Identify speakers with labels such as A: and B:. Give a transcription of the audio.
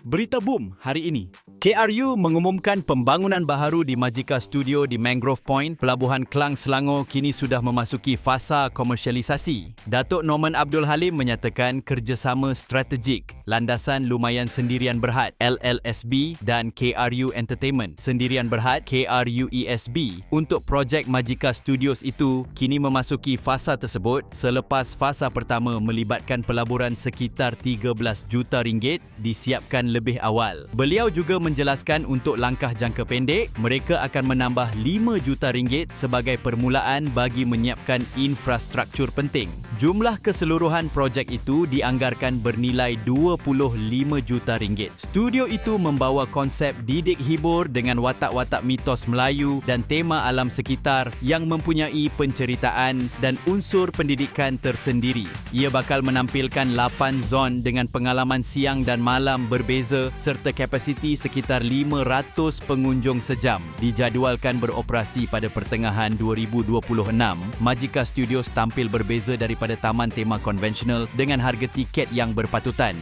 A: Berita boom hari ini. KRU mengumumkan pembangunan baharu di Majika Studio di Mangrove Point, Pelabuhan Klang, Selangor kini sudah memasuki fasa komersialisasi. Datuk Norman Abdul Halim menyatakan kerjasama strategik Landasan Lumayan Sendirian Berhad LLSB dan KRU Entertainment Sendirian Berhad KRUESB untuk projek Majika Studios itu kini memasuki fasa tersebut selepas fasa pertama melibatkan pelaburan sekitar 13 juta ringgit disiapkan lebih awal. Beliau juga menjelaskan untuk langkah jangka pendek, mereka akan menambah 5 juta ringgit sebagai permulaan bagi menyiapkan infrastruktur penting. Jumlah keseluruhan projek itu dianggarkan bernilai 25 juta ringgit. Studio itu membawa konsep didik hibur dengan watak-watak mitos Melayu dan tema alam sekitar yang mempunyai penceritaan dan unsur pendidikan tersendiri. Ia bakal menampilkan 8 zon dengan pengalaman siang dan malam berbeza serta kapasiti sekitar 500 pengunjung sejam. Dijadualkan beroperasi pada pertengahan 2026. Majika Studios tampil berbeza daripada taman tema konvensional dengan harga tiket yang berpatutan.